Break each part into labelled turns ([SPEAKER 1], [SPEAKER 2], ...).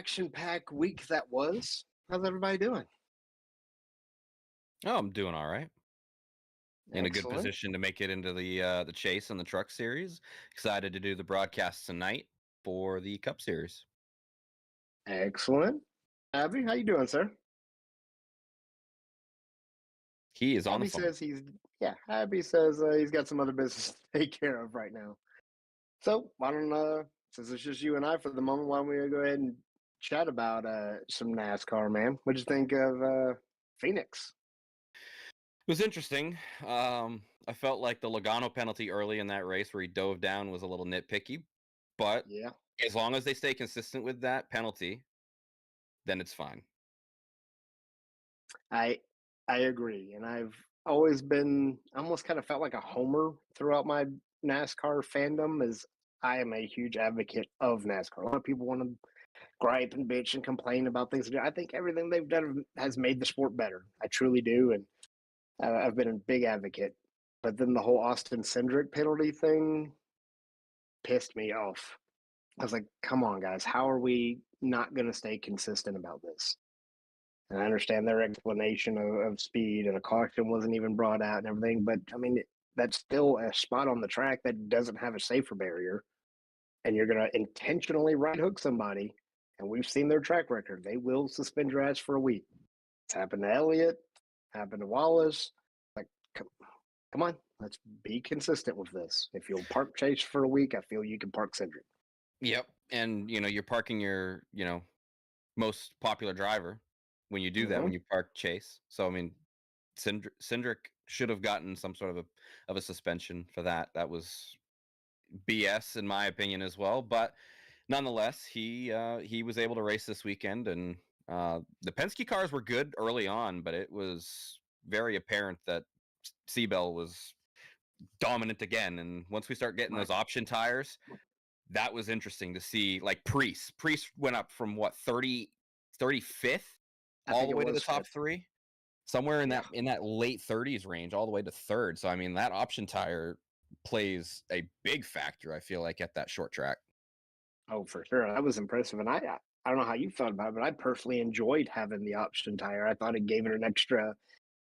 [SPEAKER 1] action-packed week that was. How's everybody doing?
[SPEAKER 2] Oh, I'm doing all right. In a good
[SPEAKER 1] Excellent.
[SPEAKER 2] position to make it into the chase and the truck series. Excited to do the broadcast tonight for the Cup Series.
[SPEAKER 1] Excellent. Abby, how you doing, sir?
[SPEAKER 2] He is on the
[SPEAKER 1] Abby
[SPEAKER 2] phone.
[SPEAKER 1] says Abby says he's got some other business to take care of right now. So why don't since it's just you and I for the moment, why don't we go ahead and chat about some NASCAR, man? What'd you think of Phoenix?
[SPEAKER 2] It was interesting. I felt like the Logano penalty early in that race where he dove down was a little nitpicky, but
[SPEAKER 1] Yeah.
[SPEAKER 2] as long as they stay consistent with that penalty, then it's fine.
[SPEAKER 1] I agree, and I've always been almost kind of felt like a homer throughout my NASCAR fandom. As I am a huge advocate of NASCAR. A lot of people want to gripe and bitch and complain about things. I think everything they've done has made the sport better. I truly do, and I've been a big advocate. But then the whole Austin Cindric penalty thing pissed me off. I was like, come on, guys, how are we not going to stay consistent about this? And I understand their explanation of speed and a caution wasn't even brought out and everything, but I mean, that's still a spot on the track that doesn't have a safer barrier. And you're going to intentionally right hook somebody. And we've seen their track record. They will suspend your ass for a week. It's happened to Elliott, happened to Wallace. Like, come on, let's be consistent with this. If you'll park Chase for a week, I feel you can park Cindric.
[SPEAKER 2] Yep. And you're parking your, most popular driver when you do that, when you park Chase. So I mean, Cindric should have gotten some sort of a suspension for that. That was BS in my opinion as well. But nonetheless, he was able to race this weekend, and the Penske cars were good early on, but it was very apparent that Seabell was dominant again. And once we start getting those option tires, that was interesting to see. Like Priest went up from what 35th all the way to the top 3, somewhere in that late 30s range, all the way to third. So I mean, that option tire plays a big factor, I feel like, at that short track.
[SPEAKER 1] Oh, for sure. That was impressive. And I don't know how you felt about it, but I personally enjoyed having the option tire. I thought it gave it an extra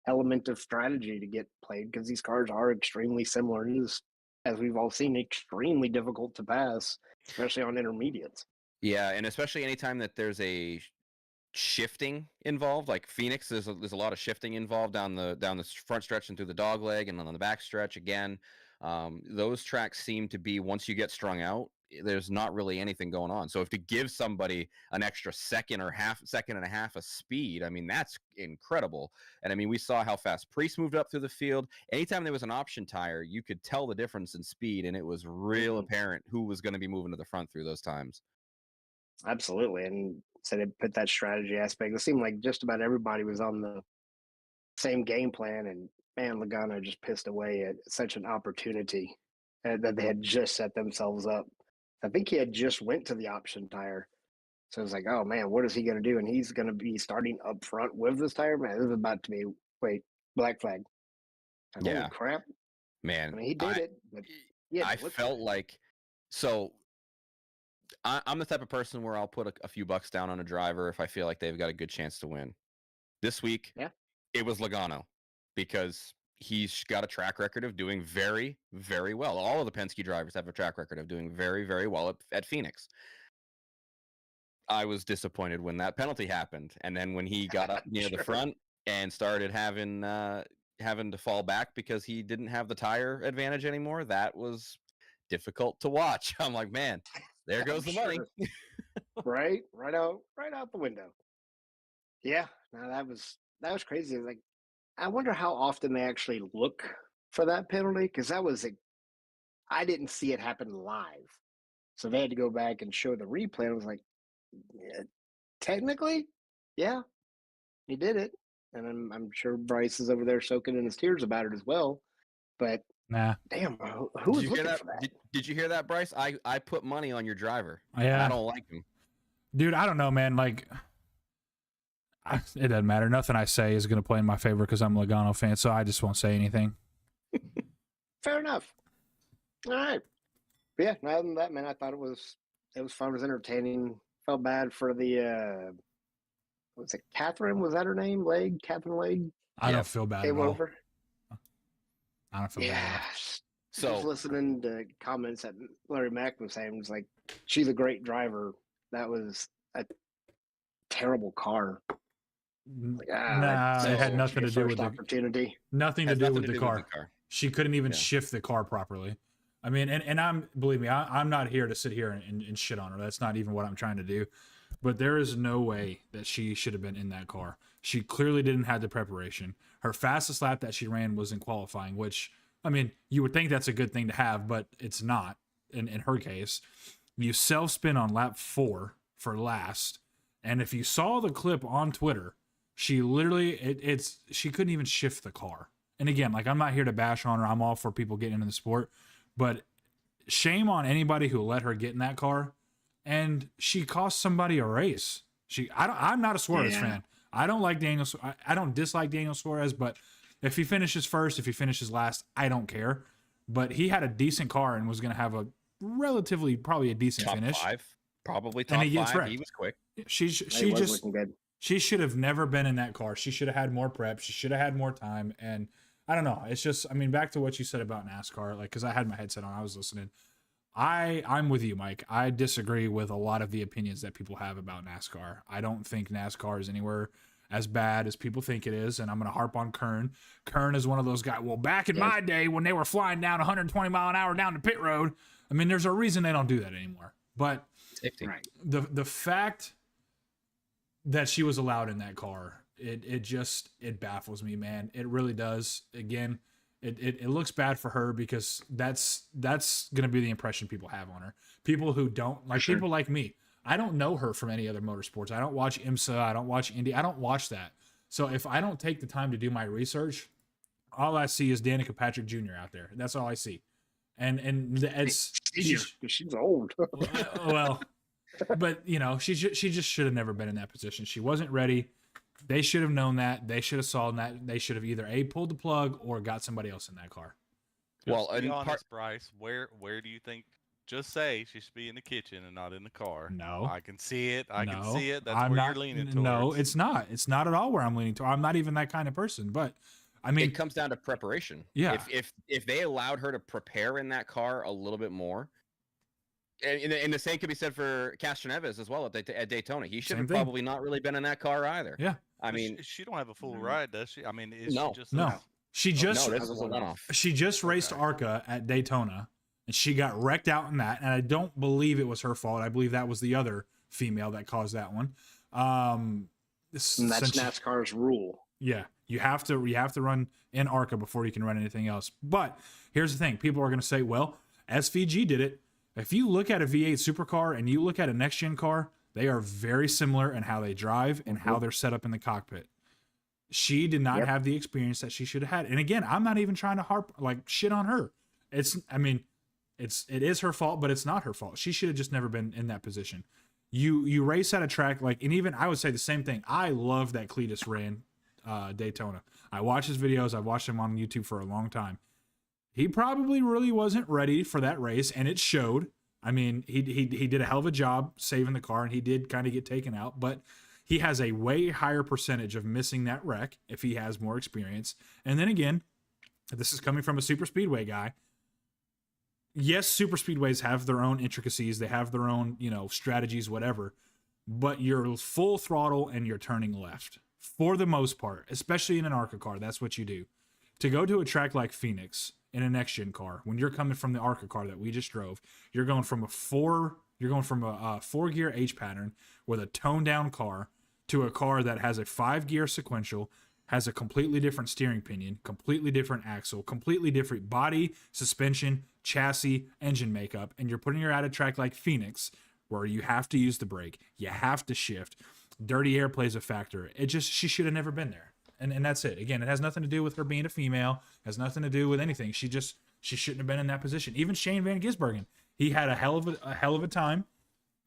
[SPEAKER 1] element of strategy to get played because these cars are extremely similar. It is, as we've all seen, extremely difficult to pass, especially on intermediates.
[SPEAKER 2] Yeah, and especially anytime that there's a shifting involved, like Phoenix, there's a lot of shifting involved down the front stretch and through the dog leg, and on the back stretch again. Those tracks seem to be, once you get strung out, there's not really anything going on. So if to give somebody an extra second and a half of speed, I mean, that's incredible. And I mean, we saw how fast Priest moved up through the field. Anytime there was an option tire, you could tell the difference in speed, and it was real apparent who was going to be moving to the front through those times.
[SPEAKER 1] Absolutely. And so they put that strategy aspect. It seemed like just about everybody was on the same game plan, and man, Logano just pissed away at such an opportunity that they had just set themselves up. I think he had just went to the option tire. So it's like, oh man, what is he going to do? And he's going to be starting up front with this tire. Man, this is about to be, black flag. Like,
[SPEAKER 2] Yeah.
[SPEAKER 1] holy crap.
[SPEAKER 2] Man,
[SPEAKER 1] I mean, he did it. But yeah,
[SPEAKER 2] I felt like, so I'm the type of person where I'll put a few bucks down on a driver if I feel like they've got a good chance to win. This week, it was Logano, because he's got a track record of doing very, very well. All of the Penske drivers have a track record of doing very, very well at Phoenix. I was disappointed when that penalty happened, and then when he got up near the front and started having to fall back because he didn't have the tire advantage anymore, that was difficult to watch. I'm like, man, there goes the money.
[SPEAKER 1] right out the window. Yeah, no, that was crazy. Like, I wonder how often they actually look for that penalty, because I didn't see it happen live, so they had to go back and show the replay. I was like, yeah, technically, yeah, he did it, and I'm sure Bryce is over there soaking in his tears about it as well. But
[SPEAKER 3] nah,
[SPEAKER 1] damn, who was looking for that?
[SPEAKER 2] Did you hear that, Bryce? I put money on your driver.
[SPEAKER 3] Yeah,
[SPEAKER 2] I don't like him,
[SPEAKER 3] dude. I don't know, man. Like, it doesn't matter. Nothing I say is going to play in my favor because I'm a Logano fan, so I just won't say anything.
[SPEAKER 1] Fair enough. All right. But yeah, other than that, man, I thought it was fun. It was entertaining. felt bad for the was it Catherine? Was that her name? Catherine Lade
[SPEAKER 3] I don't feel bad at
[SPEAKER 1] came
[SPEAKER 3] all.
[SPEAKER 1] over.
[SPEAKER 3] I don't feel bad at all.
[SPEAKER 1] So just listening to comments that Larry Mack was saying, was like, she's a great driver. That was a terrible car. Like,
[SPEAKER 3] it had nothing to do with the
[SPEAKER 1] opportunity.
[SPEAKER 3] Nothing to do with the car. She couldn't even shift the car properly. I mean, and believe me, I'm not here to sit here and shit on her. That's not even what I'm trying to do. But there is no way that she should have been in that car. She clearly didn't have the preparation. Her fastest lap that she ran was in qualifying, which, I mean, you would think that's a good thing to have, but it's not in her case. You self-spin on lap 4 for last. And if you saw the clip on Twitter, she literally, she couldn't even shift the car. And again, like, I'm not here to bash on her. I'm all for people getting into the sport. But shame on anybody who let her get in that car. And she cost somebody a race. I'm not a Suarez fan. I don't like Daniel. I don't dislike Daniel Suarez, but if he finishes first, if he finishes last, I don't care. But he had a decent car and was going to have a relatively, probably a decent finish.
[SPEAKER 2] Top 5, probably top 5. He was quick.
[SPEAKER 1] She
[SPEAKER 3] should have never been in that car. She should have had more prep. She should have had more time. And I don't know. It's just, I mean, back to what you said about NASCAR, like, because I had my headset on, I was listening. I'm with you, Mike. I disagree with a lot of the opinions that people have about NASCAR. I don't think NASCAR is anywhere as bad as people think it is, and I'm going to harp on Kern. Kern is one of those guys. Well, back in my day when they were flying down 120 mile an hour down the pit road, I mean, there's a reason they don't do that anymore. But the fact that she was allowed in that car, it baffles me, man. It really does. Again, it looks bad for her because that's going to be the impression people have on her. People who don't, like people like me. I don't know her from any other motorsports. I don't watch IMSA. I don't watch Indy. I don't watch that. So if I don't take the time to do my research, all I see is Danica Patrick Jr. out there. That's all I see. And
[SPEAKER 1] she's old.
[SPEAKER 3] Well, but you know, she just should have never been in that position. She wasn't ready. They should have known that. They should have saw that. They should have either pulled the plug or got somebody else in that car.
[SPEAKER 4] Well, to be honest, Bryce, where do you think? Just say she should be in the kitchen and not in the car.
[SPEAKER 3] No,
[SPEAKER 4] I can see it. I can see it. That's where you're leaning towards.
[SPEAKER 3] No, it's not. It's not at all where I'm leaning toward. I'm not even that kind of person. But I mean,
[SPEAKER 2] it comes down to preparation.
[SPEAKER 3] Yeah.
[SPEAKER 2] If they allowed her to prepare in that car a little bit more. And the same could be said for Castroneves as well at Daytona. He should have probably not really been in that car either.
[SPEAKER 3] Yeah.
[SPEAKER 2] I mean,
[SPEAKER 4] she don't have a full ride, does she? I mean,
[SPEAKER 3] she just raced ARCA at Daytona, and she got wrecked out in that. And I don't believe it was her fault. I believe that was the other female that caused that one.
[SPEAKER 1] And that's NASCAR's rule.
[SPEAKER 3] Yeah, you have to run in ARCA before you can run anything else. But here's the thing: people are going to say, "Well, SVG did it." If you look at a V8 supercar and you look at a next-gen car, they are very similar in how they drive and how they're set up in the cockpit. She did not have the experience that she should have had. And again, I'm not even trying to shit on her. It is her fault, but it's not her fault. She should have just never been in that position. You race at a track and even I would say the same thing. I love that Cletus ran Daytona. I watch his videos. I've watched him on YouTube for a long time. He probably really wasn't ready for that race, and it showed. I mean, he did a hell of a job saving the car, and he did kind of get taken out, but he has a way higher percentage of missing that wreck if he has more experience. And then again, this is coming from a super speedway guy. Yes, super speedways have their own intricacies. They have their own, strategies, whatever, but you're full throttle and you're turning left for the most part, especially in an ARCA car. That's what you do. To go to a track like Phoenix, in a next-gen car, when you're coming from the ARCA car that we just drove, you're going from a four-gear H pattern with a toned-down car to a car that has a 5-gear sequential, has a completely different steering pinion, completely different axle, completely different body, suspension, chassis, engine makeup, and you're putting her at a track like Phoenix, where you have to use the brake, you have to shift, dirty air plays a factor. She should have never been there. And that's it. Again, it has nothing to do with her being a female. Has nothing to do with anything. She shouldn't have been in that position. Even Shane Van Gisbergen, he had a hell of a time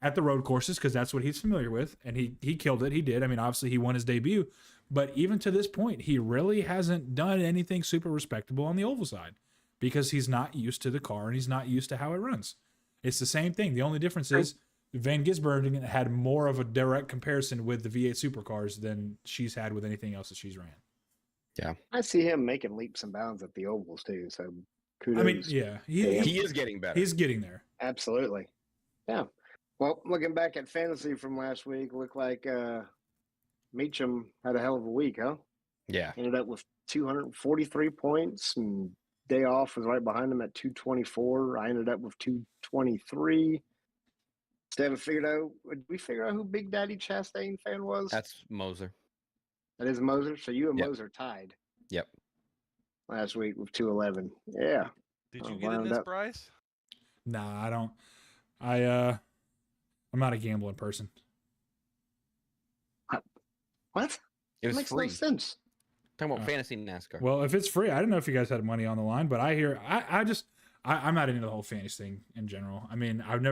[SPEAKER 3] at the road courses because that's what he's familiar with, and he killed it. He did. I mean, obviously he won his debut, but even to this point, he really hasn't done anything super respectable on the oval side because he's not used to the car and he's not used to how it runs. It's the same thing. The only difference is Van Gisbergen had more of a direct comparison with the V8 supercars than she's had with anything else that she's ran.
[SPEAKER 2] Yeah,
[SPEAKER 1] I see him making leaps and bounds at the ovals too. So kudos.
[SPEAKER 3] I mean, yeah,
[SPEAKER 2] he is getting better.
[SPEAKER 3] He's getting there.
[SPEAKER 1] Absolutely. Yeah. Well, looking back at fantasy from last week, looked like Meacham had a hell of a week, huh?
[SPEAKER 2] Yeah.
[SPEAKER 1] Ended up with 243 points, and day off was right behind him at 224. I ended up with 223. Still haven't figured out. Did we figure out who Big Daddy Chastain fan was?
[SPEAKER 2] That's Moser.
[SPEAKER 1] That is Moser. So you and
[SPEAKER 2] Yep.
[SPEAKER 1] Moser tied.
[SPEAKER 2] Yep.
[SPEAKER 1] Last week with 211. Yeah.
[SPEAKER 4] Did you get in this, Bryce?
[SPEAKER 3] Nah, I don't. I'm not a gambling person.
[SPEAKER 1] What?
[SPEAKER 2] It was
[SPEAKER 1] makes
[SPEAKER 2] free.
[SPEAKER 1] no sense.
[SPEAKER 2] Talking about fantasy NASCAR.
[SPEAKER 3] Well, if it's free, I didn't know if you guys had money on the line, but I'm not into the whole fantasy thing in general. I mean, I've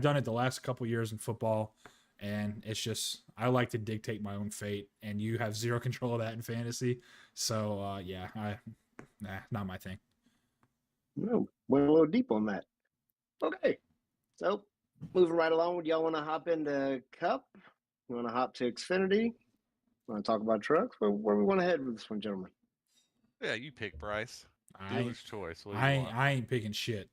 [SPEAKER 3] done it the last couple years in football, and it's just, I like to dictate my own fate, and you have zero control of that in fantasy. So, not my thing.
[SPEAKER 1] No, went a little deep on that. Okay. So, moving right along, would y'all want to hop into Cup? You want to hop to Xfinity? Want to talk about trucks? Where we want to head with this one, gentlemen?
[SPEAKER 4] Yeah, you pick, Bryce.
[SPEAKER 3] I
[SPEAKER 4] Dealer's choice. What do you want?
[SPEAKER 3] ain't picking shit.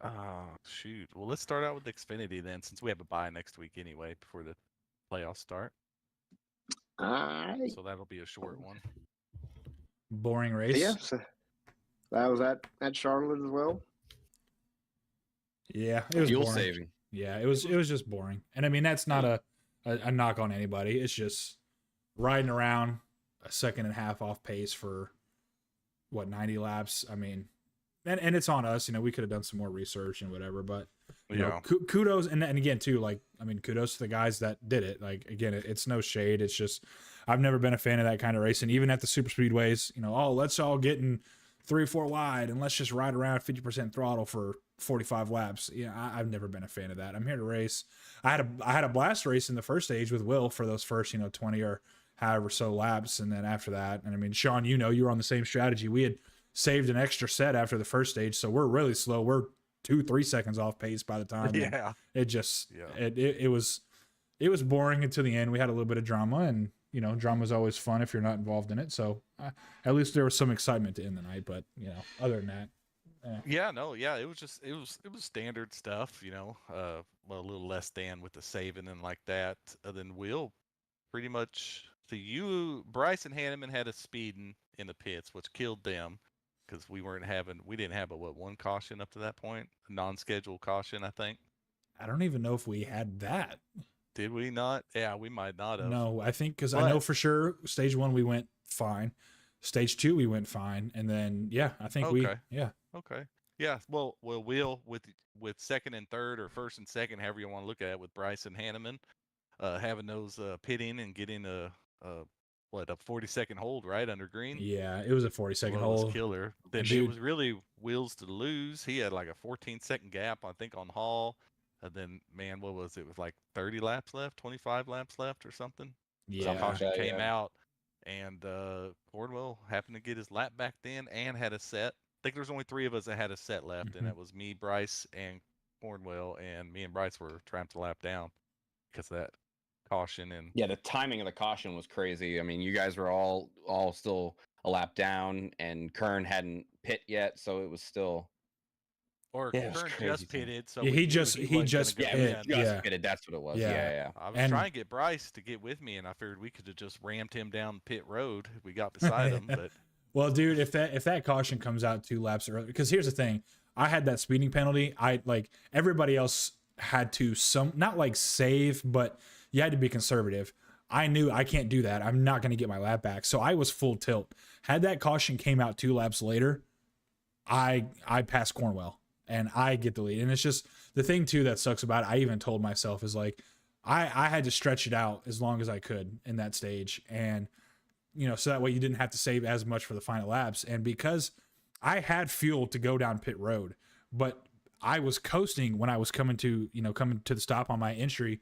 [SPEAKER 4] Oh, shoot. Well, let's start out with Xfinity then, since we have a bye next week anyway before the playoffs start. So that'll be a short one.
[SPEAKER 3] Boring race.
[SPEAKER 1] Yeah, so that was at Charlotte as well.
[SPEAKER 3] Yeah, it was
[SPEAKER 2] fuel
[SPEAKER 3] boring.
[SPEAKER 2] saving.
[SPEAKER 3] Yeah, it was just boring. And I mean, that's not a knock on anybody. It's just riding around a second and a half off pace for 90 laps. I mean, and it's on us. You know, we could have done some more research and whatever, but you know, kudos. And again, too, like, I mean, kudos to the guys that did it. Like, again, it's no shade. It's just, I've never been a fan of that kind of racing. Even at the super speedways, you know, oh, let's all get in 3 or 4 wide and let's just ride around 50% throttle for 45 laps. Yeah, I've never been a fan of that. I'm here to race. I had a blast race in the first stage with Will for those first, 20 or however so laps, and then after that, and I mean, Sean, you were on the same strategy. We had saved an extra set after the first stage, so we're really slow. We're 2-3 seconds off pace by the time.
[SPEAKER 4] Yeah,
[SPEAKER 3] it just it was boring until the end. We had a little bit of drama, and drama's always fun if you're not involved in it. So at least there was some excitement to end the night. But other than that.
[SPEAKER 4] It was standard stuff, a little less than with the saving and like that. Then Will pretty much, Bryce and Hanneman had a speeding in the pits, which killed them because we didn't have one caution up to that point, a non-scheduled caution, I think.
[SPEAKER 3] I don't even know if we had that.
[SPEAKER 4] Did we not? Yeah, we might not have.
[SPEAKER 3] No, I think because I know for sure stage 1 we went fine. Stage 2 we went fine, and then I think
[SPEAKER 4] Okay. Yeah. Well, Will with second and third, or first and second, however you want to look at it, with Bryce and Hanneman, having those pitting and getting a 40-second hold right under green.
[SPEAKER 3] Yeah, it was a 40-second hold.
[SPEAKER 4] It was killer. Then it was really Will's to lose. He had like a 14-second gap, I think, on Hall. And then, man, what was it? It was like 30 laps left, 25 laps left, or something.
[SPEAKER 3] Yeah.
[SPEAKER 4] So caution came out, and Cornwell happened to get his lap back then and had a set. I think there was only 3 of us that had a set left, and it was me, Bryce, and Cornwell, and me and Bryce were trying to lap down because of that caution. And
[SPEAKER 2] the timing of the caution was crazy. I mean, you guys were all still a lap down, and Kern hadn't pit yet, so it was still.
[SPEAKER 4] Or Kern just pitted, so
[SPEAKER 3] he just pitted.
[SPEAKER 2] That's what it was. Yeah.
[SPEAKER 4] I was trying to get Bryce to get with me, and I figured we could have just rammed him down pit road if we got beside him. But
[SPEAKER 3] well, dude, if that caution comes out 2 laps early, because here's the thing, I had that speeding penalty. I like everybody else had to not like save, but you had to be conservative. I knew I can't do that. I'm not going to get my lap back, so I was full tilt. Had that caution came out 2 laps later, I passed Cornwell. And I get the lead. And it's just the thing, too, that sucks about it. I even told myself is like, I had to stretch it out as long as I could in that stage. And, so that way you didn't have to save as much for the final laps. And because I had fuel to go down pit road, but I was coasting when I was coming to the stop on my entry.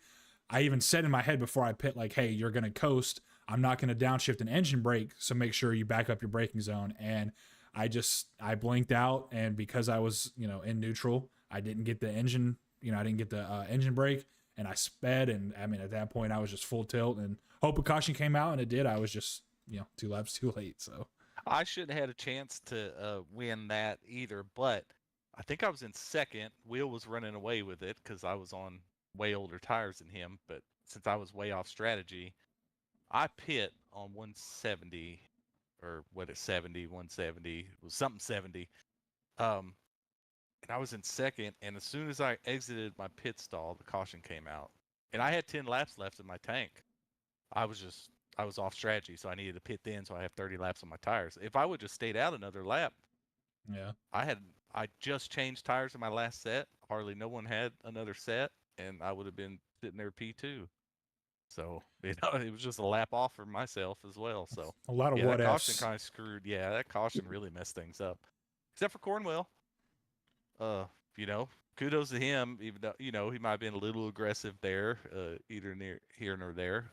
[SPEAKER 3] I even said in my head before I pit, like, hey, you're going to coast. I'm not going to downshift an engine brake. So make sure you back up your braking zone. And I blinked out, and because I was, in neutral, I didn't get the engine I didn't get the engine brake, and I sped, and I mean at that point I was just full tilt, and hope a caution came out, and it did. I was just 2 laps too late. So
[SPEAKER 4] I shouldn't have had a chance to win that either, but I think I was in second. Will was running away with it because I was on way older tires than him. But since I was way off strategy, I pit on 170 or what is 70, 170, it was something 70. And I was in second, and as soon as I exited my pit stall, the caution came out. And I had 10 laps left in my tank. I was off strategy, so I needed to pit then, so I have 30 laps on my tires. If I would just stayed out another lap,
[SPEAKER 3] yeah,
[SPEAKER 4] I just changed tires in my last set. Hardly no one had another set, and I would have been sitting there P2. So it was just a lap off for myself as well. So
[SPEAKER 3] a lot of
[SPEAKER 4] yeah,
[SPEAKER 3] what
[SPEAKER 4] that caution
[SPEAKER 3] ifs.
[SPEAKER 4] kind of screwed. Yeah, that caution really messed things up. Except for Cornwell. Uh, kudos to him, even though, he might have been a little aggressive there, either near here nor there.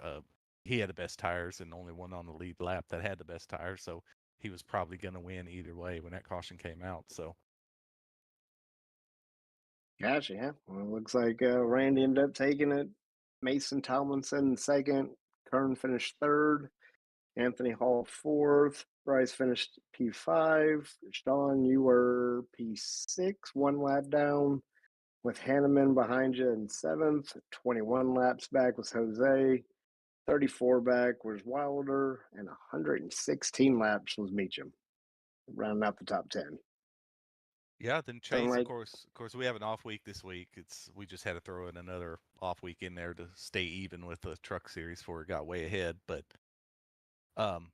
[SPEAKER 4] He had the best tires and only one on the lead lap that had the best tires, so he was probably going to win either way when that caution came out. So
[SPEAKER 1] Gotcha. Yeah. Well, it looks like Randy ended up taking it. Mason Tomlinson second. Kern finished third. Anthony Hall fourth. Bryce finished P5. Sean, you were P6, 1 lap down, with Hanneman behind you in seventh. 21 laps back was Jose. 34 back was Wilder, and 116 laps was Meacham, rounding out the top 10.
[SPEAKER 4] yeah, then
[SPEAKER 1] Sound
[SPEAKER 4] Chase, of
[SPEAKER 1] like
[SPEAKER 4] course, we have an off week this week. We just had to throw in another off week in there to stay even with the truck series before it got way ahead. Um,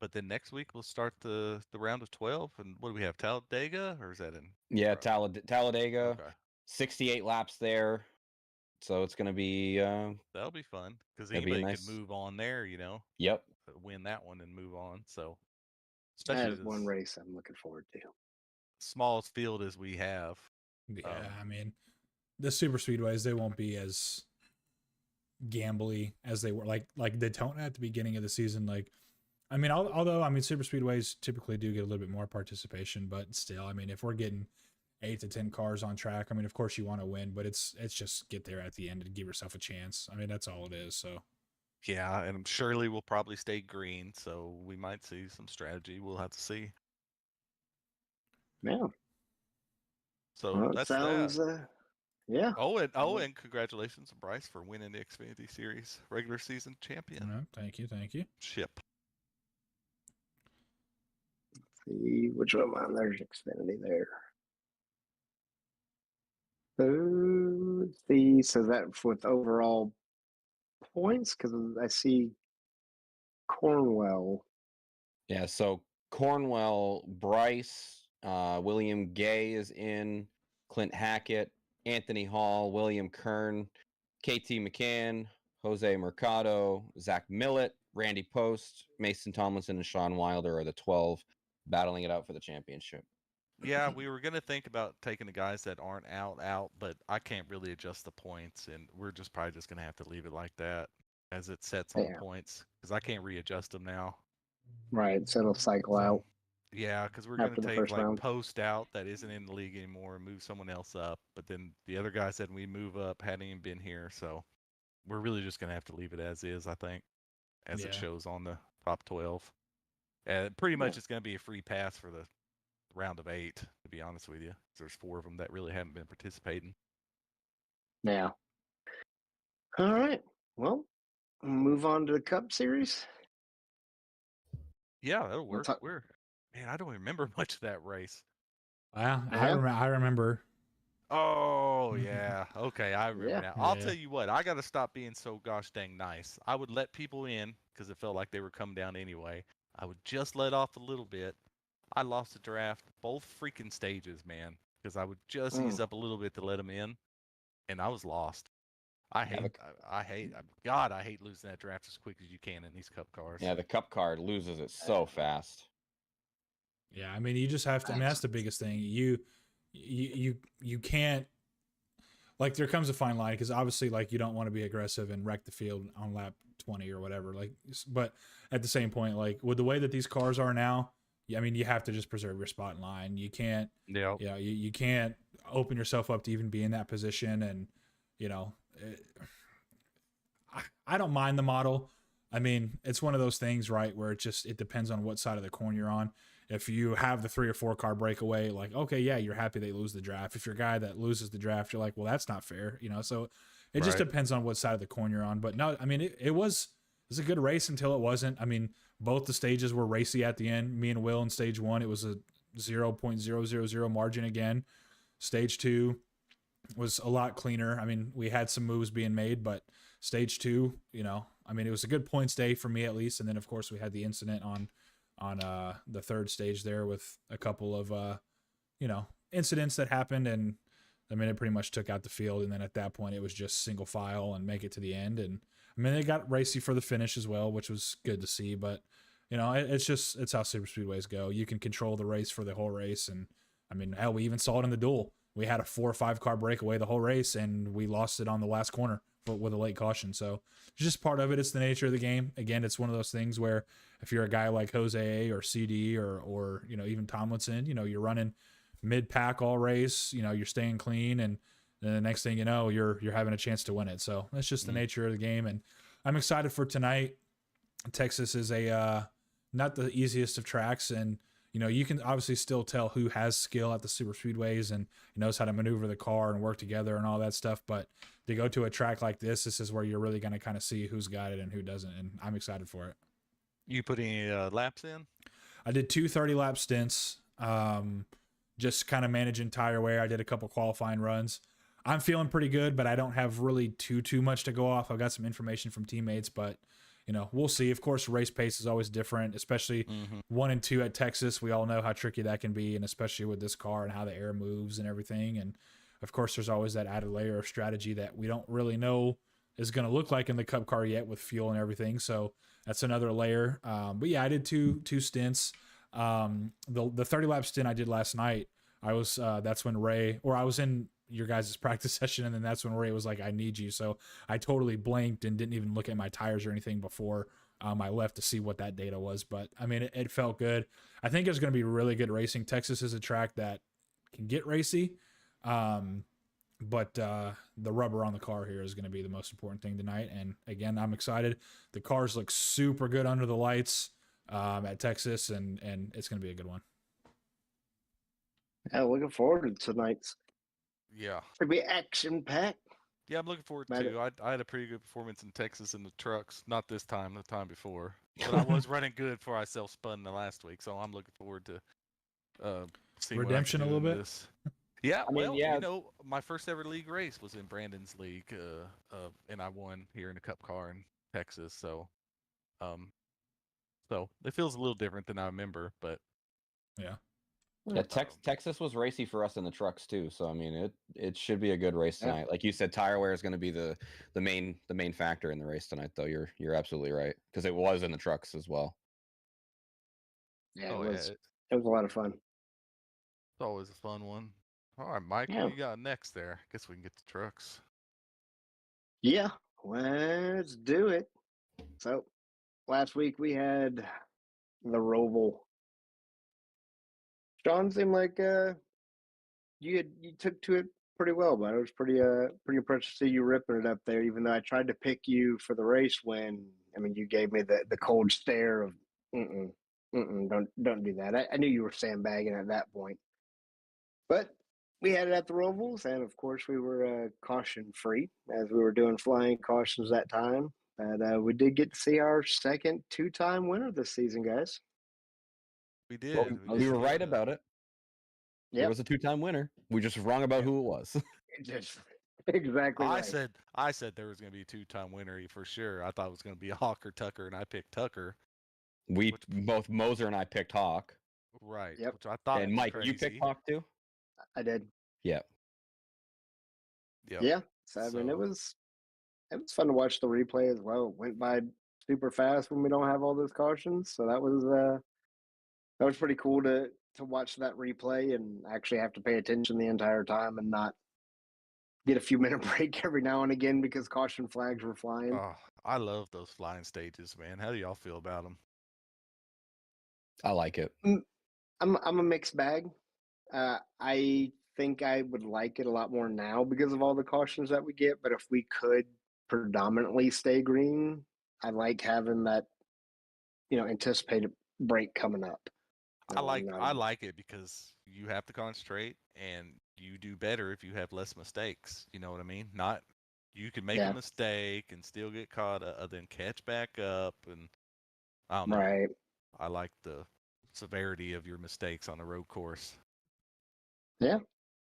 [SPEAKER 4] but then next week we'll start the round of 12, and what do we have? Talladega, or is that in?
[SPEAKER 2] Yeah, Talladega,
[SPEAKER 4] Okay,
[SPEAKER 2] 68 laps there. So it's going to be
[SPEAKER 4] that'll be fun because
[SPEAKER 2] that'd be a
[SPEAKER 4] anybody could
[SPEAKER 2] nice.
[SPEAKER 4] move on there,
[SPEAKER 2] Yep.
[SPEAKER 4] win that one and move on. So
[SPEAKER 1] that
[SPEAKER 4] especially
[SPEAKER 1] is
[SPEAKER 4] this
[SPEAKER 1] one race I'm looking forward to.
[SPEAKER 4] smallest field as we have.
[SPEAKER 3] Yeah, I mean, the super speedways, they won't be as gambly as they were like Daytona at the beginning of the season. Like, I mean, although I mean, super speedways typically do get a little bit more participation, but still, I mean, if we're getting 8 to 10 cars on track, I mean, of course you want to win, but it's just get there at the end and give yourself a chance. I mean, that's all it is. So
[SPEAKER 4] Yeah, and Shirley will probably stay green, so we might see some strategy. We'll have to see.
[SPEAKER 1] Yeah.
[SPEAKER 4] So
[SPEAKER 1] Well, it
[SPEAKER 4] that's
[SPEAKER 1] sounds,
[SPEAKER 4] that.
[SPEAKER 1] yeah.
[SPEAKER 4] And congratulations to Bryce for winning the Xfinity Series regular season champion.
[SPEAKER 3] thank you.
[SPEAKER 4] Ship.
[SPEAKER 1] See which one am I? There's Xfinity there. Let's see. So that with overall points, because I see Cornwell.
[SPEAKER 2] Yeah, so Cornwell, Bryce, William Gay is in, Clint Hackett, Anthony Hall, William Kern, KT McCann, Jose Mercado, Zach Millett, Randy Post, Mason Tomlinson, and Sean Wilder are the 12 battling it out for the championship.
[SPEAKER 4] Yeah, we were gonna think about taking the guys that aren't out, but I can't really adjust the points, and we're just probably just gonna have to leave it like that as it sets on the
[SPEAKER 1] Yeah.
[SPEAKER 4] points because I can't readjust them now.
[SPEAKER 1] Right. So it'll cycle out
[SPEAKER 4] Yeah, because we're gonna
[SPEAKER 1] after the
[SPEAKER 4] take
[SPEAKER 1] first
[SPEAKER 4] like
[SPEAKER 1] round.
[SPEAKER 4] Post out that isn't in the league anymore and move someone else up, but then the other guys that we move up hadn't even been here, so we're really just gonna have to leave it as is, I think, as it shows on the top 12. And pretty much it's gonna be a free pass for the round of 8, to be honest with you. There's 4 of them that really haven't been participating.
[SPEAKER 1] Yeah. All right. Well, move on to the Cup Series.
[SPEAKER 4] Yeah, that'll
[SPEAKER 1] We'll
[SPEAKER 4] work.
[SPEAKER 1] talk-
[SPEAKER 4] Man, I don't remember much of that race.
[SPEAKER 3] Wow,
[SPEAKER 1] Yeah.
[SPEAKER 3] I remember.
[SPEAKER 4] Oh yeah. Okay, I remember
[SPEAKER 1] Yeah.
[SPEAKER 4] now. I'll
[SPEAKER 3] Yeah.
[SPEAKER 4] tell you what, I gotta stop being so gosh dang nice. I would let people in because it felt like they were coming down anyway. I would just let off a little bit. I lost the draft both freaking stages, man, because I would just ease up a little bit to let them in, and I was lost. I hate losing that draft as quick as you can in these Cup cars.
[SPEAKER 2] Yeah, the Cup card loses it so fast.
[SPEAKER 3] Yeah, I mean, you just have to. I mean, that's the biggest thing. You can't. Like, there comes a fine line because obviously, like, you don't want to be aggressive and wreck the field on lap 20 or whatever. Like, but at the same point, like with the way that these cars are now, I mean, you have to just preserve your spot in line. You can't.
[SPEAKER 4] Yeah.
[SPEAKER 3] Yeah, you can't open yourself up to even be in that position. And, I don't mind the model. I mean, it's one of those things, right, where it depends on what side of the coin you're on. If you have the 3 or 4 car breakaway, like, okay, yeah, you're happy they lose the draft. If you're a guy that loses the draft, you're like, well, that's not fair, So it just depends on what side of the coin you're on. But no, I mean, it was a good race until it wasn't. I mean, both the stages were racy at the end. Me and Will in stage 1, it was a 0.000 margin again. Stage 2 was a lot cleaner. I mean, we had some moves being made, but stage 2, I mean, it was a good points day for me at least. And then of course we had the incident on the third stage there with a couple of incidents that happened, and I mean, it pretty much took out the field. And then at that point it was just single file and make it to the end. And I mean, they got racy for the finish as well, which was good to see. But it's how super speedways go. You can control the race for the whole race. And I mean, hell, we even saw it in the duel. We had a 4 or 5 car breakaway the whole race, and we lost it on the last corner with a late caution. So it's just part of it. It's the nature of the game. Again, it's one of those things where if you're a guy like Jose or CD or even Tomlinson, you're running mid pack all race, you're staying clean, and then the next thing you know, you're having a chance to win it. So that's just the nature of the game. And I'm excited for tonight. Texas is not the easiest of tracks, and you can obviously still tell who has skill at the super speedways and knows how to maneuver the car and work together and all that stuff. But to go to a track like this is where you're really going to kind of see who's got it and who doesn't. And I'm excited for it.
[SPEAKER 4] You put any laps in?
[SPEAKER 3] I did 2 30-lap stints, just kind of managing tire wear. I did a couple qualifying runs. I'm feeling pretty good, but I don't have really too much to go off. I've got some information from teammates, but we'll see. Of course, race pace is always different, especially 1 and 2 at Texas. We all know how tricky that can be, and especially with this car and how the air moves and everything. And of course, there's always that added layer of strategy that we don't really know is going to look like in the Cup car yet with fuel and everything. So that's another layer. But yeah, I did two stints. The 30-lap stint I did last night, I was that's when I was in your guys' practice session, and then that's when Ray was like, I need you. So I totally blanked and didn't even look at my tires or anything before I left to see what that data was. But I mean, it felt good. I think it's going to be really good racing. Texas is a track that can get racy, but the rubber on the car here is going to be the most important thing tonight. And again, I'm excited. The cars look super good under the lights at Texas, and it's going to be a good one.
[SPEAKER 1] Yeah, looking forward to tonight's.
[SPEAKER 4] Yeah.
[SPEAKER 1] It'll be action-packed.
[SPEAKER 4] Yeah, I'm looking forward to. I had a pretty good performance in Texas in the trucks. Not this time, the time before. But I was running good before I self-spun the last week, so I'm looking forward to seeing
[SPEAKER 3] redemption
[SPEAKER 4] what I
[SPEAKER 3] a
[SPEAKER 4] can do
[SPEAKER 3] little
[SPEAKER 4] in
[SPEAKER 3] bit.
[SPEAKER 4] this. Yeah,
[SPEAKER 2] I mean,
[SPEAKER 4] my first ever league race was in Brandon's league, and I won here in a Cup car in Texas. So it feels a little different than I remember, but
[SPEAKER 3] yeah.
[SPEAKER 2] Yeah, Texas was racy for us in the trucks too. So I mean, it should be a good race tonight. Like you said, tire wear is going to be the main factor in the race tonight. Though you're absolutely right, because it was in the trucks as well.
[SPEAKER 1] Yeah, it was a lot of fun.
[SPEAKER 4] It's always a fun one. All right, Mike, what you got next there? Guess we can get to trucks.
[SPEAKER 1] Yeah, let's do it. So last week we had the Roval. Sean, seemed like you took to it pretty well, but it was pretty impressed to see you ripping it up there. Even though I tried to pick you for the race when, I mean, you gave me the cold stare of don't do that. I knew you were sandbagging at that point, but we had it at the Rovals, and of course we were caution free as we were doing flying cautions that time. But we did get to see our second 2-time winner this season, guys.
[SPEAKER 4] We did.
[SPEAKER 2] Well, we were right about it.
[SPEAKER 1] Yep.
[SPEAKER 2] There was a 2-time winner. We just wrong about who it was.
[SPEAKER 1] Just exactly.
[SPEAKER 4] I
[SPEAKER 1] right.
[SPEAKER 4] said there was going to be a 2-time winner for sure. I thought it was going to be Hawk or Tucker, and I picked Tucker.
[SPEAKER 2] Both Moser and I picked Hawk.
[SPEAKER 4] Right.
[SPEAKER 1] Yep.
[SPEAKER 4] Which I thought.
[SPEAKER 2] And
[SPEAKER 4] was
[SPEAKER 2] Mike,
[SPEAKER 4] crazy.
[SPEAKER 2] you picked Hawk too?
[SPEAKER 1] I did.
[SPEAKER 2] Yeah.
[SPEAKER 4] Yep.
[SPEAKER 1] Yeah. So I mean, it was fun to watch the replay as well. It went by super fast when we don't have all those cautions. So that was pretty cool to watch that replay and actually have to pay attention the entire time and not get a few minute break every now and again because caution flags were flying.
[SPEAKER 4] Oh, I love those flying stages, man. How do y'all feel about them?
[SPEAKER 2] I like it.
[SPEAKER 1] I'm a mixed bag. I think I would like it a lot more now because of all the cautions that we get. But if we could predominantly stay green, I like having that, anticipated break coming up.
[SPEAKER 4] I like it because you have to concentrate and you do better if you have less mistakes. You know what I mean? Not you can make a
[SPEAKER 1] Yeah,
[SPEAKER 4] mistake and still get caught, then catch back up, and I don't know.
[SPEAKER 1] right.
[SPEAKER 4] I like the severity of your mistakes on a road course.
[SPEAKER 1] Yeah,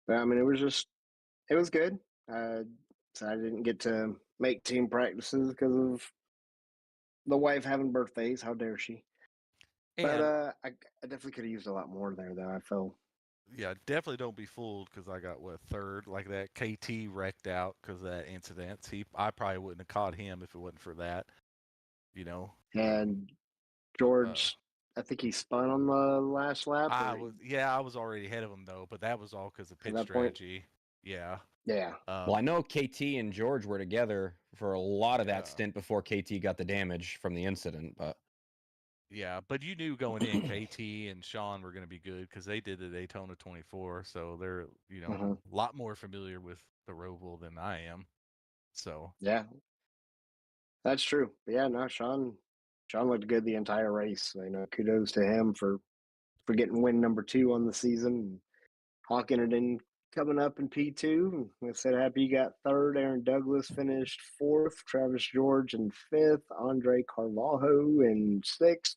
[SPEAKER 1] but I mean, it was good. So I didn't get to make team practices because of the wife having birthdays. How dare she? But
[SPEAKER 4] And
[SPEAKER 1] I definitely could have used a lot more there, though. I feel.
[SPEAKER 4] yeah, definitely don't be fooled because I got third like that. KT wrecked out because of that incident. I probably wouldn't have caught him if it wasn't for that. You know,
[SPEAKER 1] And
[SPEAKER 4] uh,
[SPEAKER 1] George, I think he spun on the last lap, or
[SPEAKER 4] I was already ahead of him though, but that was all because of
[SPEAKER 1] at
[SPEAKER 4] pit
[SPEAKER 1] that point.
[SPEAKER 4] strategy. Yeah.
[SPEAKER 1] Yeah,
[SPEAKER 2] Well, I
[SPEAKER 4] Um.
[SPEAKER 2] know KT and George were together for a lot of that
[SPEAKER 4] Yeah.
[SPEAKER 2] stint before KT got the damage from the incident, but
[SPEAKER 4] Yeah, but you knew going in KT and Sean were going to be good because they did the Daytona 24, so they're
[SPEAKER 1] hmm
[SPEAKER 4] a lot more familiar with the Roval than I am. So
[SPEAKER 1] yeah, that's true. But yeah, no, Sean looked good the entire race. So, kudos to him for getting win number 2 on the season. Hawking it in coming up in P2. I said happy you got third. Aaron Douglas finished fourth. Travis George in fifth. Andre Carvalho in sixth.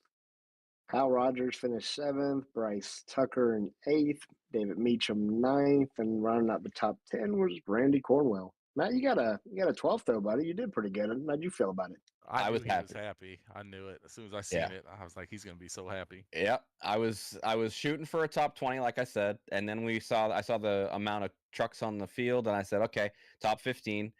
[SPEAKER 1] Kyle Rogers finished seventh. Bryce Tucker in eighth. David Meacham ninth. And rounding out the top 10 was Randy Cornwell. Matt, you got a 12th though, buddy. You did pretty good. How'd you feel about it?
[SPEAKER 4] I
[SPEAKER 2] I
[SPEAKER 4] knew
[SPEAKER 2] was
[SPEAKER 4] he was
[SPEAKER 2] happy.
[SPEAKER 4] happy. I knew it as soon as I
[SPEAKER 2] Yeah.
[SPEAKER 4] seen it. I was like, he's going to be so happy.
[SPEAKER 2] Yep. I was shooting for a top 20 like I said, and then I saw the amount of trucks on the field and I said, "Okay, top 15."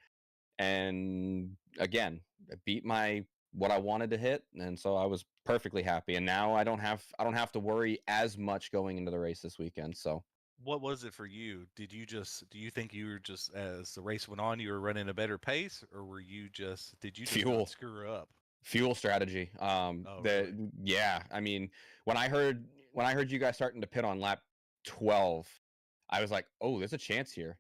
[SPEAKER 2] And again, it beat my what I wanted to hit, and so I was perfectly happy. And now I don't have to worry as much going into the race this weekend. So
[SPEAKER 4] What was it for you? Do you think you were just, as the race went on, you were running a better pace, or did you just not
[SPEAKER 2] fuel
[SPEAKER 4] screw up?
[SPEAKER 2] fuel strategy.
[SPEAKER 4] Oh, really?
[SPEAKER 2] The Yeah, I mean, when I heard you guys starting to pit on lap 12, I was like, "Oh, there's a chance here."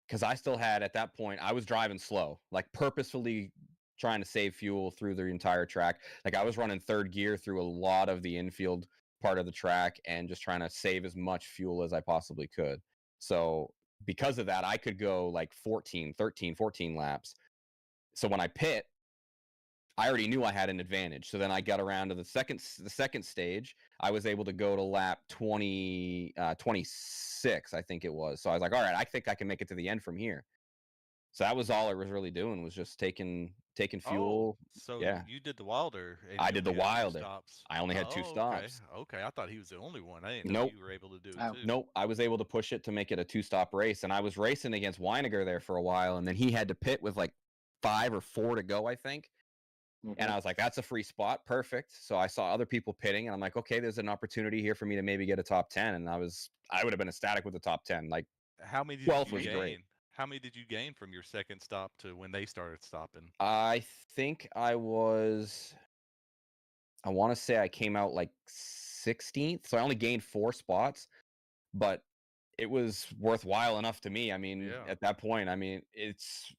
[SPEAKER 2] Because I still had at that point, I was driving slow, like purposefully trying to save fuel through the entire track. Like I was running third gear through a lot of the infield part of the track and just trying to save as much fuel as I possibly could. So because of that, I could go like 14, 13, 14 laps. So when I pit, I already knew I had an advantage. So then I got around to the second stage. I was able to go to lap 26, I think it was. So I was like, all right, I think I can make it to the end from here. So that was all I was really doing, was just taking
[SPEAKER 4] Oh,
[SPEAKER 2] fuel.
[SPEAKER 4] so
[SPEAKER 2] Yeah.
[SPEAKER 4] you did the Wilder and
[SPEAKER 2] I
[SPEAKER 4] you
[SPEAKER 2] did the
[SPEAKER 4] only had two
[SPEAKER 2] Wilder.
[SPEAKER 4] stops.
[SPEAKER 2] I only had two
[SPEAKER 4] Oh, okay.
[SPEAKER 2] stops.
[SPEAKER 4] Okay. I thought he was the only one. I didn't know
[SPEAKER 2] Nope.
[SPEAKER 4] you were able to do it
[SPEAKER 1] Oh,
[SPEAKER 4] too.
[SPEAKER 2] Nope. I was able to push it to make it a two-stop race, and I was racing against Weiniger there for a while, and then he had to pit with like 5 or 4 to go, I think. And
[SPEAKER 1] mhm.
[SPEAKER 2] I was like, that's a free spot. Perfect. So I saw other people pitting and I'm like, okay, there's an opportunity here for me to maybe get a top 10. And I would have been ecstatic with the top 10. Like
[SPEAKER 4] How many did
[SPEAKER 2] 12th
[SPEAKER 4] you
[SPEAKER 2] was great.
[SPEAKER 4] gain? How many did you gain from your second stop to when they started stopping?
[SPEAKER 2] I think I want to say I came out like 16th. So I only gained 4 spots, but it was worthwhile enough to me. I mean,
[SPEAKER 4] Yeah.
[SPEAKER 2] at that point, I mean, it's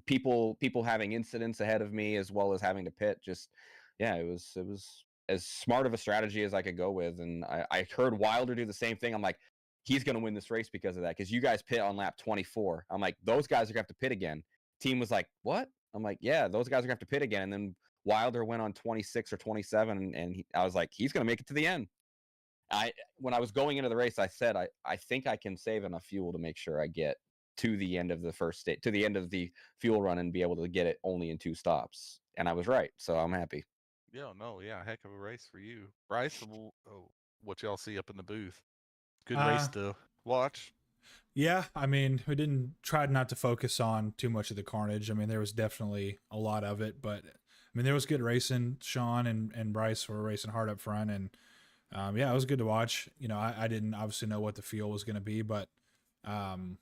[SPEAKER 2] people having incidents ahead of me as well as having to pit. Just yeah, it was as smart of a strategy as I could go with. And I heard Wilder do the same thing. I'm like, he's gonna win this race because of that. Because you guys pit on lap 24. I'm like, those guys are gonna have to pit again. Team was like, what? I'm like, yeah, those guys are gonna have to pit again. And then Wilder went on 26 or 27, and I was like, he's gonna make it to the end. When I was going into the race, I said I think I can save enough fuel to make sure I get to the end of the first state, to the end of the fuel run, and be able to get it only in 2 stops. And I was right, so I'm happy.
[SPEAKER 4] Yeah. No. Yeah. Heck of a race for you, Bryce. What y'all see up in the booth? Good race
[SPEAKER 3] Uh,
[SPEAKER 4] to watch.
[SPEAKER 3] yeah, I mean, we didn't try not to focus on too much of the carnage. I mean, there was definitely a lot of it, but I mean, there was good racing. Sean and Bryce were racing hard up front, and yeah, it was good to watch. I didn't obviously know what the fuel was going to be, but um,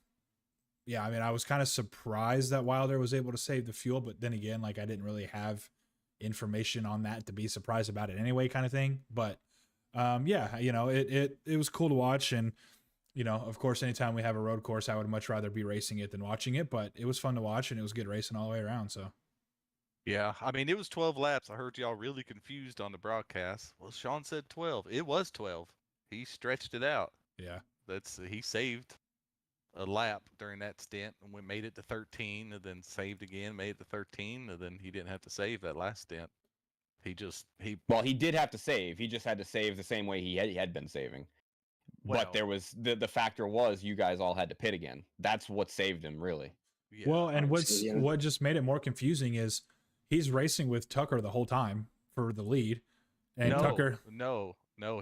[SPEAKER 3] yeah, I mean, I was kind of surprised that Wilder was able to save the fuel, but then again, like I didn't really have information on that to be surprised about it anyway, kind of thing. But yeah, it was cool to watch, and you know, of course, anytime we have a road course, I would much rather be racing it than watching it. But it was fun to watch, and it was good racing all the way around. So
[SPEAKER 4] Yeah, I mean, it was 12 laps. I heard y'all really confused on the broadcast. Well, Sean said 12. It was 12. He stretched it out.
[SPEAKER 3] yeah.
[SPEAKER 4] He saved a lap during that stint and we made it to 13 and then saved again, made it to 13, and then he didn't have to save that last stint. He
[SPEAKER 2] Well, he did have to save. He just had to save the same way he had been saving.
[SPEAKER 4] well,
[SPEAKER 2] But there was the factor was you guys all had to pit again. That's what saved him, really.
[SPEAKER 4] yeah.
[SPEAKER 3] Well, and
[SPEAKER 1] Obviously, yeah.
[SPEAKER 3] what just made it more confusing is he's racing with Tucker the whole time for the lead, and
[SPEAKER 4] no,
[SPEAKER 3] Tucker.
[SPEAKER 4] no.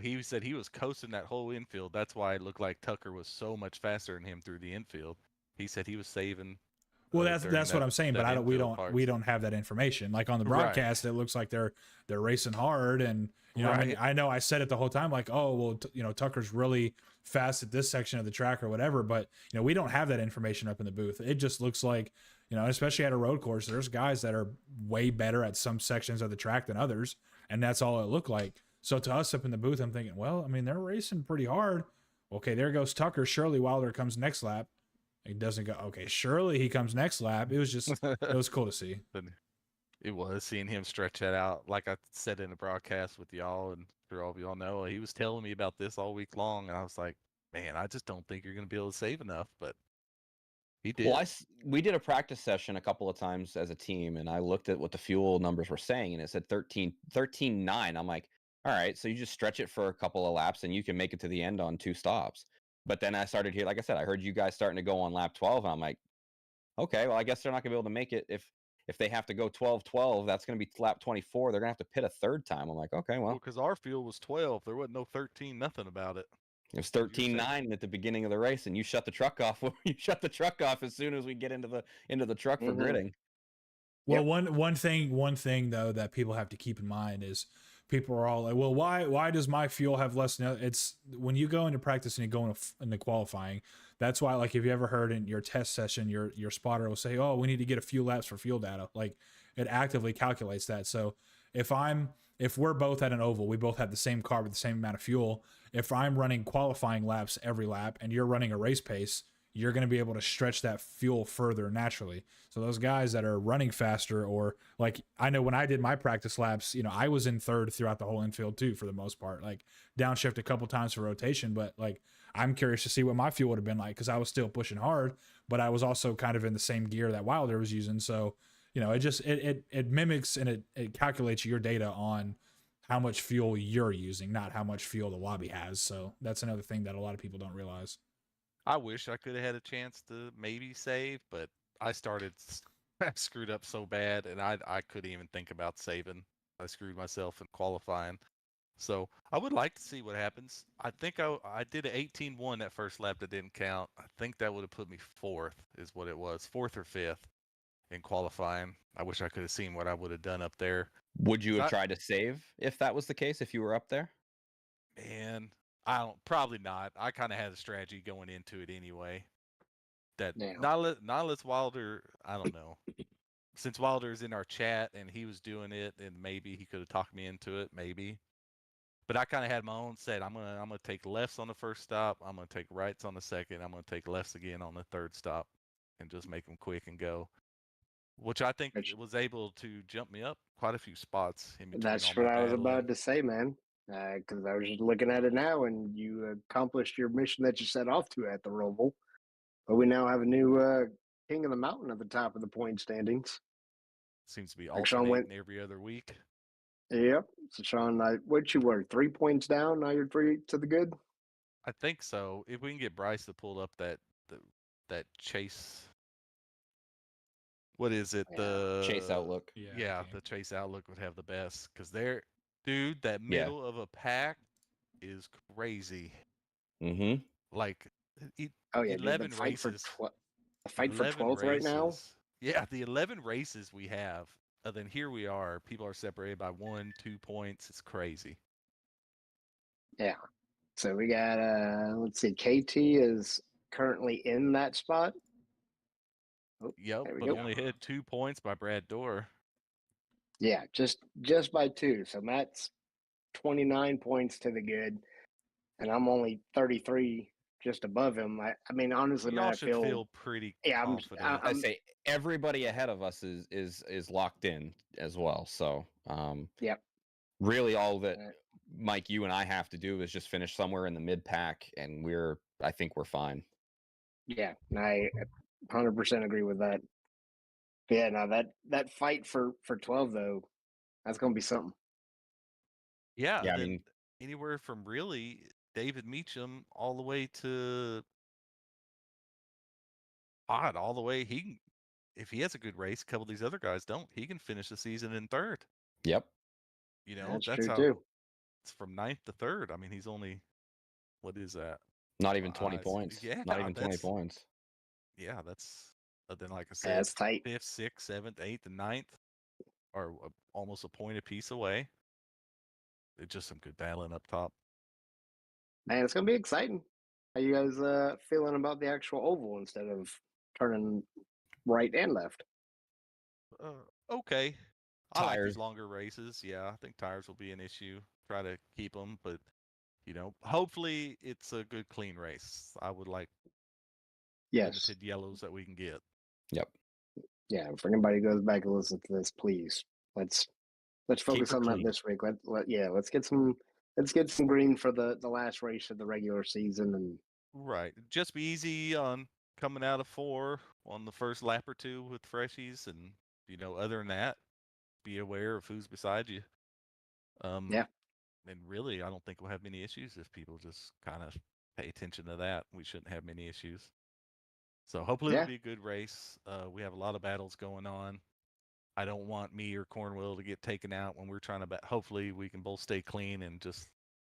[SPEAKER 4] He said he was coasting that whole infield. That's why it looked like Tucker was so much faster than him through the infield. He said he was saving.
[SPEAKER 3] Well, that's what I'm saying, but we don't have that information. Like on the broadcast, It looks like they're racing hard, and you know, I mean, I know I said it the whole time, like, oh well, you know, Tucker's really fast at this section of the track or whatever, but you know, we don't have that information up in the booth. It just looks like, you know, especially at a road course, there's guys that are way better at some sections of the track than others, and that's all it looked like. So to us up in the booth, I'm thinking, well, I mean, they're racing pretty hard. Okay, there goes Tucker. Surely Wilder comes next lap. He doesn't go, okay, surely he comes next lap. It was just, it was cool to see.
[SPEAKER 4] It was seeing him stretch that out. Like I said in the broadcast with y'all, and for all of y'all know, he was telling me about this all week long. And I was like, man, I just don't think you're going to be able to save enough. But he did.
[SPEAKER 2] Well, we did a practice session a couple of times as a team, and I looked at what the fuel numbers were saying, and it said 13.9. I'm like, all right, so you just stretch it for a couple of laps, and you can make it to the end on 2 stops. But then I started here, like I said, I heard you guys starting to go on lap 12, and I'm like, okay, well, I guess they're not going to be able to make it if they have to go 12-12. That's going to be lap 24. They're going to have to pit a third time. I'm like, okay, well,
[SPEAKER 4] because our fuel was 12, there wasn't no 13, nothing about it.
[SPEAKER 2] it was 13.9 at the beginning of the race, and you shut the truck off. You shut the truck off as soon as we get into the truck for gridding.
[SPEAKER 3] Well, one thing though that people have to keep in mind is people are all like, well, why does my fuel have less? It's when you go into practice and you go into qualifying. That's why, like, if you ever heard in your test session, your spotter will say, oh, we need to get a few laps for fuel data. Like, it actively calculates that. So if we're both at an oval, we both have the same car with the same amount of fuel. If I'm running qualifying laps every lap and you're running a race pace, you're going to be able to stretch that fuel further naturally. So those guys that are running faster, or like, I know when I did my practice laps, you know, I was in third throughout the whole infield too, for the most part, like downshift a couple times for rotation. But like, I'm curious to see what my fuel would have been like, because I was still pushing hard, but I was also kind of in the same gear that Wilder was using. So, you know, it mimics and it calculates your data on how much fuel you're using, not how much fuel the lobby has. So that's another thing that a lot of people don't realize.
[SPEAKER 4] I wish I could have had a chance to maybe save, but I screwed up so bad, and I couldn't even think about saving. I screwed myself in qualifying. So I would like to see what happens. I think I did an 18-1 that first lap that didn't count. I think that would have put me fourth, is what it was, fourth or fifth in qualifying. I wish I could have seen what I would have done up there.
[SPEAKER 2] Would you have tried to save if that was the case, if you were up there?
[SPEAKER 4] Man, probably not. I kind of had a strategy going into it anyway. That not unless Wilder, I don't know. Since Wilder's in our chat and he was doing it, and maybe he could have talked me into it, maybe. But I kind of had my own set. I'm gonna take lefts on the first stop. I'm gonna take rights on the second. I'm gonna take lefts again on the third stop, and just make them quick and go. Which I think was able to jump me up quite a few spots in between.
[SPEAKER 1] That's what I was about to say, man. Because I was just looking at it now, and you accomplished your mission that you set off to at the Roval. But we now have a new king of the mountain at the top of the point standings.
[SPEAKER 4] Seems to be alternating every other week.
[SPEAKER 1] Yep. So Sean, what you were 3 points down. Now you're 3 to the good.
[SPEAKER 4] I think so. If we can get Bryce to pull up that chase. What is it? The
[SPEAKER 2] Chase Outlook.
[SPEAKER 4] Yeah, the Chase Outlook would have the best, because that middle of a pack is crazy.
[SPEAKER 2] Mm-hmm.
[SPEAKER 4] Like,
[SPEAKER 1] 11 races. The fight for 12th right now.
[SPEAKER 4] Yeah, the 11 races we have, and then here we are. People are separated by 1-2 points. It's crazy.
[SPEAKER 1] Yeah. So we got let's see. KT is currently in that spot.
[SPEAKER 4] Oh, yep, but only hit 2 points by Brad Dorr.
[SPEAKER 1] Yeah, just by 2. So Matt's 29 points to the good, and I'm only 33 just above him. I mean, honestly, man,
[SPEAKER 4] Y'all
[SPEAKER 1] I
[SPEAKER 4] should
[SPEAKER 1] feel
[SPEAKER 4] feel pretty
[SPEAKER 1] yeah,
[SPEAKER 4] confident.
[SPEAKER 2] I say everybody ahead of us is locked in as well. So
[SPEAKER 1] yep.
[SPEAKER 2] really all that Mike, you and I have to do is just finish somewhere in the mid pack, and I think we're fine.
[SPEAKER 1] Yeah, I 100% agree with that. Yeah, no, that fight for 12 though, that's gonna be something.
[SPEAKER 4] Yeah,
[SPEAKER 2] Yeah, I
[SPEAKER 4] then
[SPEAKER 2] mean,
[SPEAKER 4] anywhere from really David Meacham all the way to Odd, all the way. If he has a good race, a couple of these other guys don't. He can finish the season in third.
[SPEAKER 2] yep.
[SPEAKER 4] You know,
[SPEAKER 1] That's
[SPEAKER 4] that's
[SPEAKER 1] true
[SPEAKER 4] how
[SPEAKER 1] too.
[SPEAKER 4] it's from ninth to third. I mean, he's only what is that?
[SPEAKER 2] Not even 20 points.
[SPEAKER 4] Yeah,
[SPEAKER 2] Not even 20 points.
[SPEAKER 4] Yeah, that's then like I
[SPEAKER 1] Yeah,
[SPEAKER 4] said,
[SPEAKER 1] it's tight.
[SPEAKER 4] 5th, 6th, 7th, 8th, and 9th are almost a point apiece away. It's just some good battling up top.
[SPEAKER 1] Man, it's gonna be exciting. How you guys feeling about the actual oval instead of turning right and left?
[SPEAKER 4] Okay. I like
[SPEAKER 2] Tires.
[SPEAKER 4] these longer races. Yeah, I think tires will be an issue. Try to keep them, but hopefully it's a good clean race. I would like
[SPEAKER 1] Yes.
[SPEAKER 4] limited yellows that we can get.
[SPEAKER 2] Yep.
[SPEAKER 1] Yeah. If anybody goes back and listens to this, please let's focus
[SPEAKER 4] her
[SPEAKER 1] on that
[SPEAKER 4] clean.
[SPEAKER 1] this week. Let's get some green for the last race of the regular season and
[SPEAKER 4] Right. Just be easy on coming out of 4 on the first lap or 2 with freshies, and other than that, be aware of who's beside you.
[SPEAKER 1] yeah.
[SPEAKER 4] And really, I don't think we'll have many issues if people just kind of pay attention to that. We shouldn't have many issues. So hopefully
[SPEAKER 1] Yeah.
[SPEAKER 4] it'll be a good race. We have a lot of battles going on. I don't want me or Cornwell to get taken out when we're trying to hopefully we can both stay clean and just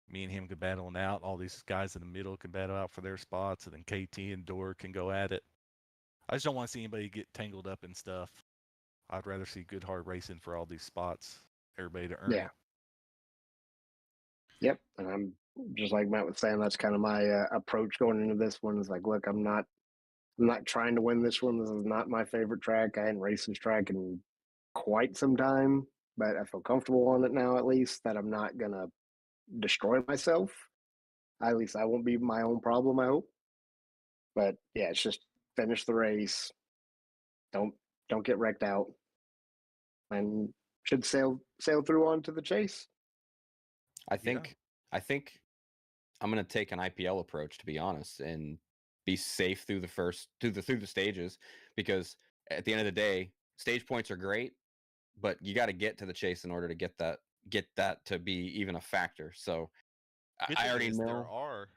[SPEAKER 4] me and him can battle it out. All these guys in the middle can battle out for their spots, and then KT and Dor can go at it. I just don't want to see anybody get tangled up in stuff. I'd rather see good hard racing for all these spots, everybody to earn
[SPEAKER 1] Yeah.
[SPEAKER 4] it.
[SPEAKER 1] Yep. And I'm just like Matt was saying, that's kind of my approach going into this one is like, look, I'm not trying to win this one. This is not my favorite track. I hadn't raced this track in quite some time, but I feel comfortable on it now, at least, that I'm not going to destroy myself. At least I won't be my own problem, I hope. But yeah, it's just finish the race. Don't get wrecked out. And should sail through on to the chase.
[SPEAKER 2] I think I'm going to take an IPL approach, to be honest, and be safe through the stages, because at the end of the day, stage points are great, but you got to get to the chase in order to get that to be even a factor. So I already know
[SPEAKER 4] there are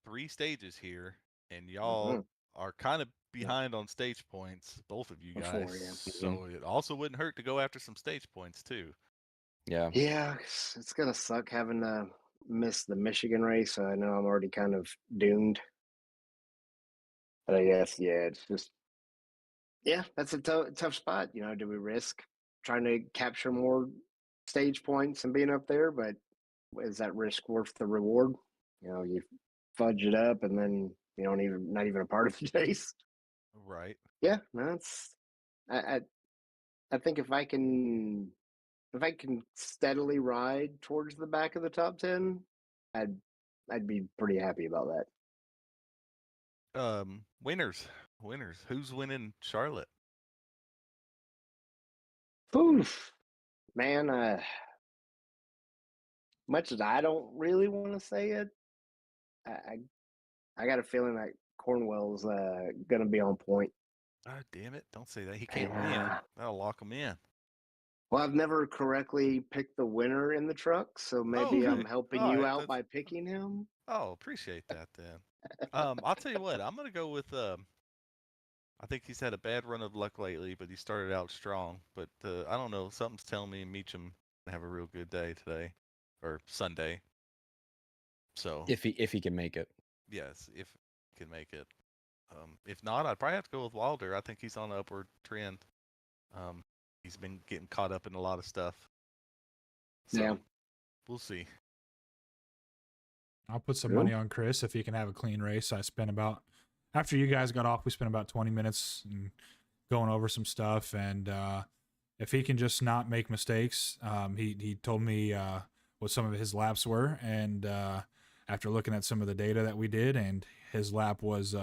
[SPEAKER 4] 3 stages here, and y'all are kind of behind on stage points, both of you guys.
[SPEAKER 1] Before, yeah.
[SPEAKER 4] So it also wouldn't hurt to go after some stage points too.
[SPEAKER 2] Yeah.
[SPEAKER 1] Yeah, it's gonna suck having to miss the Michigan race. I know I'm already kind of doomed. But I guess, yeah, it's just, yeah, that's a tough spot. Do we risk trying to capture more stage points and being up there? But is that risk worth the reward? You fudge it up and then you don't even not even a part of the chase.
[SPEAKER 4] Right.
[SPEAKER 1] Yeah, that's I think if I can steadily ride towards the back of the top 10, I'd be pretty happy about that.
[SPEAKER 4] Winners. Who's winning Charlotte?
[SPEAKER 1] Oof, man. Much as I don't really want to say it, I got a feeling that Cornwell's gonna be on point.
[SPEAKER 4] God damn it! Don't say that. He can't win.
[SPEAKER 1] Yeah.
[SPEAKER 4] That'll lock him in.
[SPEAKER 1] Well, I've never correctly picked the winner in the truck, so maybe I'm helping you out by picking him.
[SPEAKER 4] Oh, appreciate that then. I'll tell you what. I'm gonna go with. I think he's had a bad run of luck lately, but he started out strong. But I don't know. Something's telling me Meacham gonna have a real good day today, or Sunday. So
[SPEAKER 2] if he can make it.
[SPEAKER 4] yes, if he can make it. If not, I'd probably have to go with Wilder. I think he's on an upward trend. He's been getting caught up in a lot of stuff. So,
[SPEAKER 1] Yeah.
[SPEAKER 4] we'll see.
[SPEAKER 3] I'll put some money on Chris if he can have a clean race. After you guys got off, we spent about 20 minutes going over some stuff, and if he can just not make mistakes, he told me what some of his laps were, and after looking at some of the data that we did, and his lap was,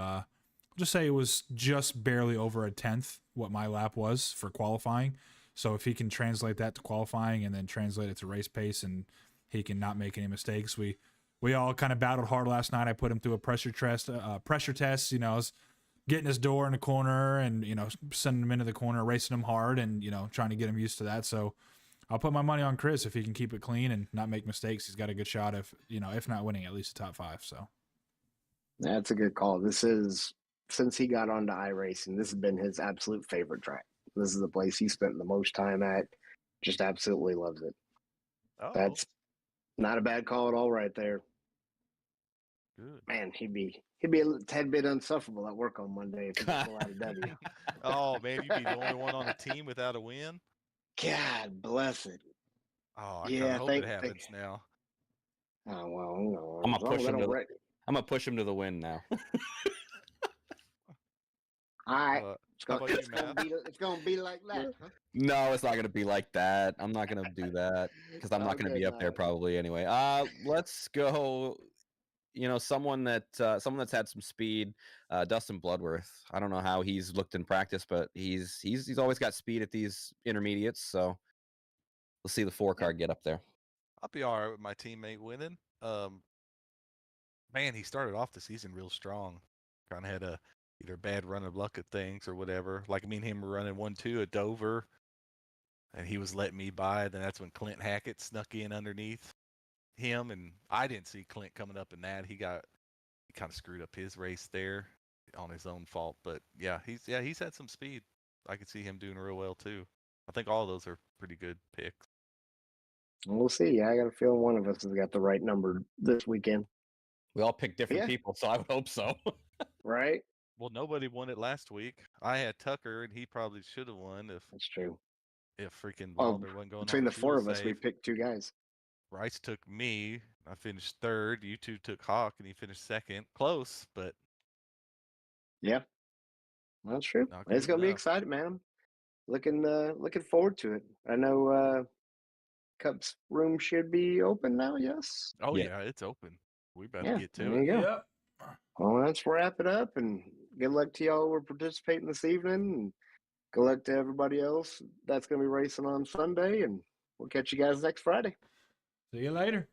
[SPEAKER 3] just say it was just barely over a tenth what my lap was for qualifying. So if he can translate that to qualifying and then translate it to race pace, and he can not make any mistakes, we all kind of battled hard last night. I put him through a pressure test. You know, I was getting his door in the corner and, you know, sending him into the corner, racing him hard, and, you know, trying to get him used to that. So I'll put my money on Chris. If he can keep it clean and not make mistakes, he's got a good shot of, you know, if not winning, at least a top 5. So
[SPEAKER 1] That's a good call. This is, since he got onto iRacing, this has been his absolute favorite track. This is the place he spent the most time at. Just absolutely loves it.
[SPEAKER 4] Oh,
[SPEAKER 1] That's not a bad call at all, right there.
[SPEAKER 4] good.
[SPEAKER 1] Man, he'd be a tad bit unsufferable at work on Monday if he could pull out a W.
[SPEAKER 4] Oh man, you'd be the only one on the team without a win.
[SPEAKER 1] God bless it.
[SPEAKER 4] Oh, I kind
[SPEAKER 1] Yeah,
[SPEAKER 4] of hope it happens now.
[SPEAKER 1] Oh well, no,
[SPEAKER 2] I'm
[SPEAKER 1] as long
[SPEAKER 2] gonna push
[SPEAKER 1] as I
[SPEAKER 2] him
[SPEAKER 1] don't
[SPEAKER 2] to.
[SPEAKER 1] wreck.
[SPEAKER 2] I'm gonna push him to the win now.
[SPEAKER 1] All right,
[SPEAKER 4] How about you, Matt?
[SPEAKER 1] it's gonna be like that, huh?
[SPEAKER 2] No, it's not gonna be like that. I'm not gonna do that because I'm not gonna
[SPEAKER 1] Okay,
[SPEAKER 2] be up there
[SPEAKER 1] Matt.
[SPEAKER 2] probably anyway. Let's go. You know, someone that's had some speed, Dustin Bloodworth. I don't know how he's looked in practice, but he's always got speed at these intermediates. So we'll see the 4-car get up there.
[SPEAKER 4] I'll be all right with my teammate winning. Man, he started off the season real strong. Kind of had a either bad run of luck at things or whatever. Like me and him were running 1-2 at Dover, and he was letting me by. Then that's when Clint Hackett snuck in underneath him, and I didn't see Clint coming up in that. He kind of screwed up his race there on his own fault. But yeah, he's had some speed. I could see him doing real well too. I think all of those are pretty good picks.
[SPEAKER 1] We'll see. Yeah, I got a feeling one of us has got the right number this weekend.
[SPEAKER 2] We all pick different
[SPEAKER 1] Yeah.
[SPEAKER 2] people, so I would hope so.
[SPEAKER 1] Right?
[SPEAKER 4] Well, nobody won it last week. I had Tucker, and he probably should have won
[SPEAKER 1] That's true.
[SPEAKER 4] if freaking
[SPEAKER 1] Well,
[SPEAKER 4] Wilder wasn't going
[SPEAKER 1] between
[SPEAKER 4] on
[SPEAKER 1] the
[SPEAKER 4] fuel
[SPEAKER 1] 4 of us, we
[SPEAKER 4] save.
[SPEAKER 1] picked 2 guys.
[SPEAKER 4] Bryce took me. I finished third. You two took Hawk, and he finished second. Close, but
[SPEAKER 1] Yeah, that's true.
[SPEAKER 4] not
[SPEAKER 1] It's
[SPEAKER 4] good
[SPEAKER 1] gonna be
[SPEAKER 4] enough.
[SPEAKER 1] exciting, man. I'm looking forward to it. I know Cup's room should be open now. Yes.
[SPEAKER 4] Oh
[SPEAKER 2] Yeah.
[SPEAKER 4] yeah, it's open. We better
[SPEAKER 1] Yeah,
[SPEAKER 4] get to
[SPEAKER 1] there
[SPEAKER 4] it.
[SPEAKER 1] you go.
[SPEAKER 3] yep.
[SPEAKER 1] Well, let's wrap it up, and good luck to y'all who are participating this evening, and good luck to everybody else that's going to be racing on Sunday, and we'll catch you guys next Friday.
[SPEAKER 3] See you later.